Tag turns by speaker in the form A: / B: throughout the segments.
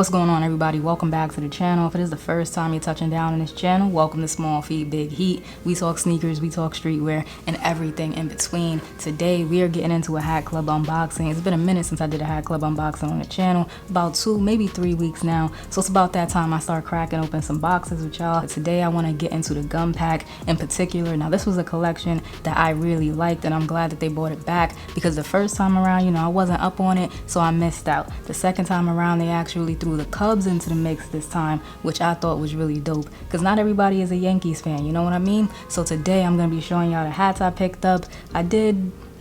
A: What's going on, everybody? Welcome back to the channel. If it is the first time you're touching down in this channel, welcome to Small Feet Big Heat. We talk sneakers, we talk streetwear, and everything in between. Today we are getting into a hat club unboxing. It's been a minute since I did a hat club unboxing on the channel, about 2 maybe 3 weeks now, so it's about that time I start cracking open some boxes with y'all. Today I want to get into the gum pack in particular. Now this was a collection that I really liked, and I'm glad that they brought it back, because the first time around, I wasn't up on it, so I missed out. The second time around, they actually threw the Cubs into the mix this time, which I thought was really dope, because not everybody is a Yankees fan, you know what I mean? So today I'm gonna be showing y'all the hats I picked up.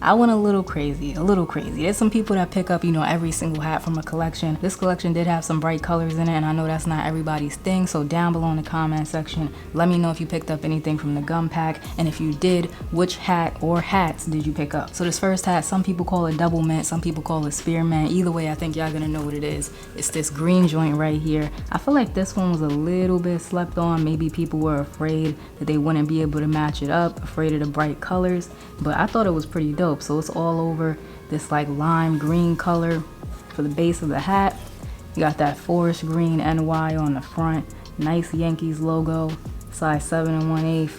A: I went a little crazy. There's some people that pick up, every single hat from a collection. This collection did have some bright colors in it, and I know that's not everybody's thing, so down below in the comment section, let me know if you picked up anything from the gum pack, and if you did, which hat or hats did you pick up? So this first hat, some people call it double mint, some people call it spearmint. Either way, I think y'all gonna know what it is. It's this green joint right here. I feel like this one was a little bit slept on. Maybe people were afraid that they wouldn't be able to match it up, afraid of the bright colors, but I thought it was pretty dope. So it's all over this like lime green color for the base of the hat. You got that forest green NY on the front, nice Yankees logo, size 7 1/8.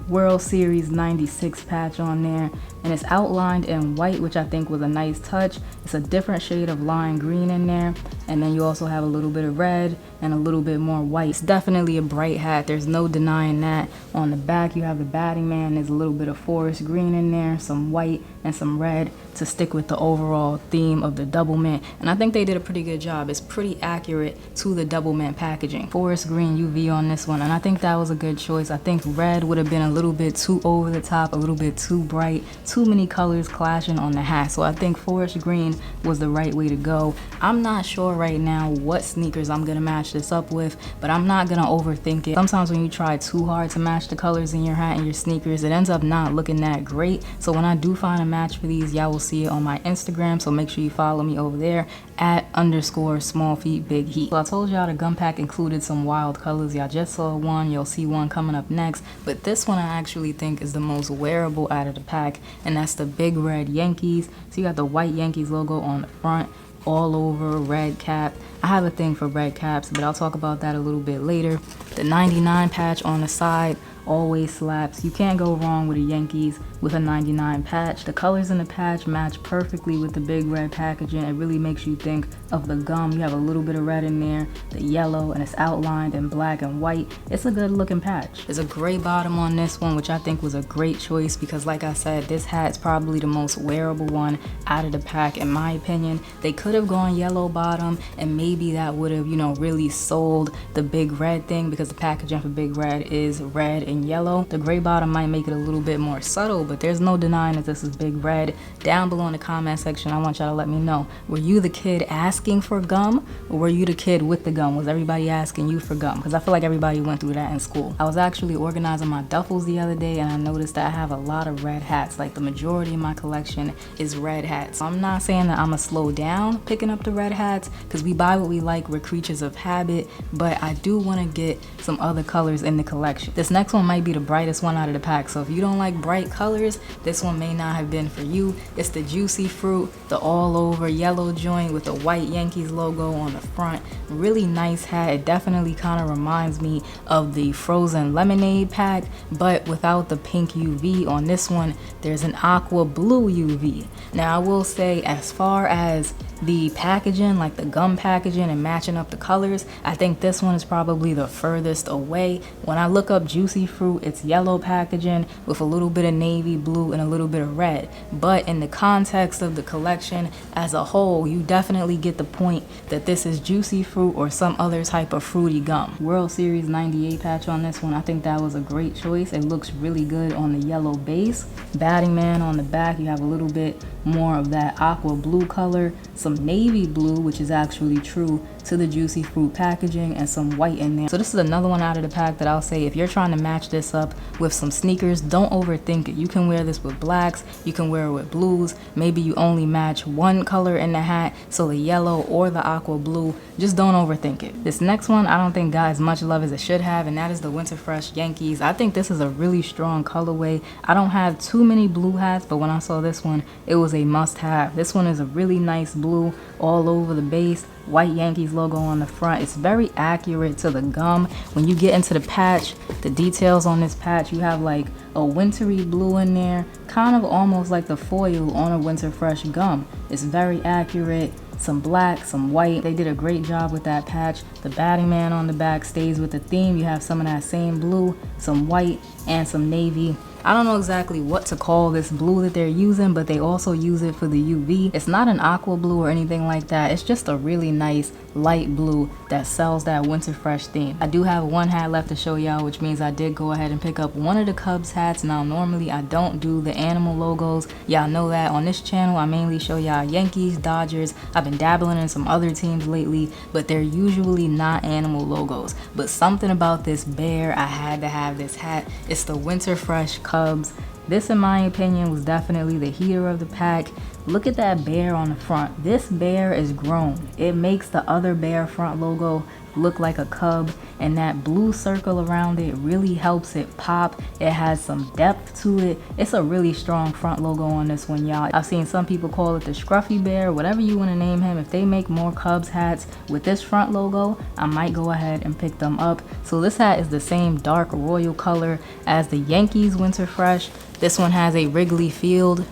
A: World Series 96 patch on there, and it's outlined in white, which I think was a nice touch. It's a different shade of lime green in there, and then you also have a little bit of red and a little bit more white. It's definitely a bright hat, there's no denying that. On the back you have the batting man, there's a little bit of forest green in there, some white and some red to stick with the overall theme of the double mint, and I think they did a pretty good job. It's pretty accurate to the double mint packaging. Forest green UV on this one, and I think that was a good choice. I think red would have been a little bit too over the top, a little bit too bright, too many colors clashing on the hat, so I think forest green was the right way to go. I'm not sure right now what sneakers I'm gonna match this up with, but I'm not gonna overthink it. Sometimes when you try too hard to match the colors in your hat and your sneakers, it ends up not looking that great. So when I do find a match for these, y'all will see it on my Instagram, so make sure you follow me over there at _smallfeetbigheat. So I told y'all the gum pack included some wild colors. Y'all just saw one, you'll see one coming up next, but this one I actually think is the most wearable out of the pack, and that's the big red Yankees. So you got the white Yankees logo on the front, all over red cap. I have a thing for red caps, but I'll talk about that a little bit later. The 99 patch on the side always slaps. You can't go wrong with the Yankees with a 99 patch. The colors in the patch match perfectly with the big red packaging. It really makes you think of the gum. You have a little bit of red in there, the yellow, and it's outlined in black and white. It's a good looking patch. There's a gray bottom on this one, which I think was a great choice, because like I said, this hat's probably the most wearable one out of the pack in my opinion. They could have gone yellow bottom, and maybe that would have, really sold the big red thing, because the packaging for big red is red and yellow. The gray bottom might make it a little bit more subtle, but there's no denying that this is big red. Down below in the comment section, I want y'all to let me know, were you the kid asking for gum, or were you the kid with the gum? Was everybody asking you for gum? Because I feel like everybody went through that in school. I was actually organizing my duffels the other day, and I noticed that I have a lot of red hats. Like the majority of my collection is red hats. So I'm not saying that I'm gonna slow down picking up the red hats, because we buy what we like, we're creatures of habit, but I do want to get some other colors in the collection. This next one might be the brightest one out of the pack, so if you don't like bright colors, this one may not have been for you. It's the Juicy Fruit, the all over yellow joint with the white Yankees logo on the front. Really nice hat. It definitely kind of reminds me of the frozen lemonade pack, but without the pink UV. On this one, there's an aqua blue UV. Now I will say, as far as the packaging, like the gum packaging and matching up the colors, I think this one is probably the furthest away. When I look up Juicy Fruit, it's yellow packaging with a little bit of navy blue and a little bit of red, but in the context of the collection as a whole, you definitely get the point that this is Juicy Fruit or some other type of fruity gum. World Series 98 patch on this one, I think that was a great choice. It looks really good on the yellow base. Batting man on the back, you have a little bit more of that aqua blue color, some navy blue, which is actually true to the juicy fruit packaging and some white in there. So this is another one out of the pack that I'll say if you're trying to match this up with some sneakers, don't overthink it. You can wear this with blacks, you can wear it with blues. Maybe you only match one color in the hat, so the yellow or the aqua blue. Just don't overthink it. This next one I don't think got as much love as it should have, and that is the Winter Fresh Yankees. I think this is a really strong colorway. I don't have too many blue hats, but when I saw this one, it was a must-have. This one is a really nice blue all over the base, white Yankees logo on the front. It's very accurate to the gum. When you get into the patch, the details on this patch, you have like a wintry blue in there, kind of almost like the foil on a Winter Fresh gum. It's very accurate. Some black, some white. They did a great job with that patch. The batting man on the back stays with the theme. You have some of that same blue, some white, and some navy. I don't know exactly what to call this blue that they're using, but they also use it for the UV. It's not an aqua blue or anything like that. It's just a really nice light blue that sells that Winter Fresh theme. I do have one hat left to show y'all, which means I did go ahead and pick up one of the Cubs hats. Now normally I don't do the animal logos. Y'all know that on this channel I mainly show y'all Yankees, Dodgers. I've been dabbling in some other teams lately, but they're usually not animal logos. But something about this bear, I had to have this hat. It's the Winter Fresh Cubs. This, in my opinion, was definitely the heater of the pack. Look at that bear on the front. This bear is grown. It makes the other bear front logo look like a cub, and that blue circle around it really helps it pop. It has some depth to it. It's a really strong front logo on this one, y'all. I've seen some people call it the scruffy bear, whatever you want to name him. If they make more Cubs hats with this front logo, I might go ahead and pick them up. So this hat is the same dark royal color as the Yankees Winter Fresh. This one has a Wrigley Field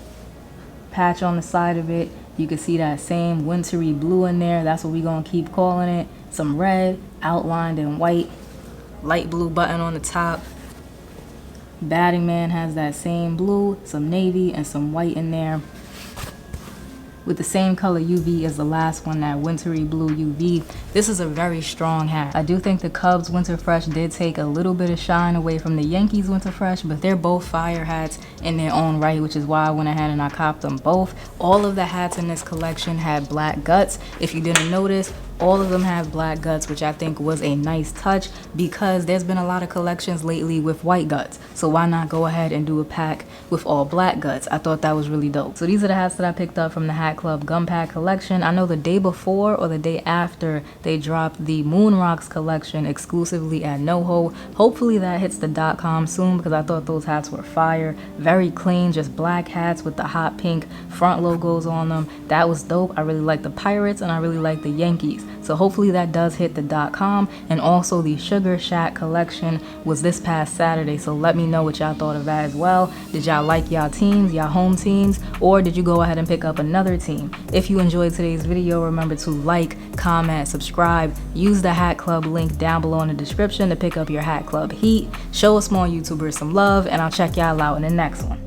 A: patch on the side of it. You can see that same wintry blue in there. That's what we're gonna keep calling it. Some red outlined in white, light blue button on the top. Batting man has that same blue, some navy, and some white in there, with the same color UV as the last one, that wintry blue UV. This is a very strong hat. I do think the Cubs Winter Fresh did take a little bit of shine away from the Yankees Winter Fresh, but they're both fire hats in their own right, which is why I went ahead and I copped them both. All of the hats in this collection had black guts. If you didn't notice, all of them have black guts, which I think was a nice touch because there's been a lot of collections lately with white guts. So why not go ahead and do a pack with all black guts? I thought that was really dope. So these are the hats that I picked up from the Hat Club Gum Pack collection. I know the day before or the day after they dropped the Moon Rocks collection exclusively at NoHo. Hopefully that hits the .com soon because I thought those hats were fire. Very clean, just black hats with the hot pink front logos on them. That was dope. I really like the Pirates and I really like the Yankees. So hopefully that does hit the .com. And also the Sugar Shack collection was this past Saturday. So let me know what y'all thought of that as well. Did y'all like y'all teams, y'all home teams, or did you go ahead and pick up another team? If you enjoyed today's video, remember to like, comment, subscribe. Use the Hat Club link down below in the description to pick up your Hat Club heat. Show a small YouTuber some love, and I'll check y'all out in the next one.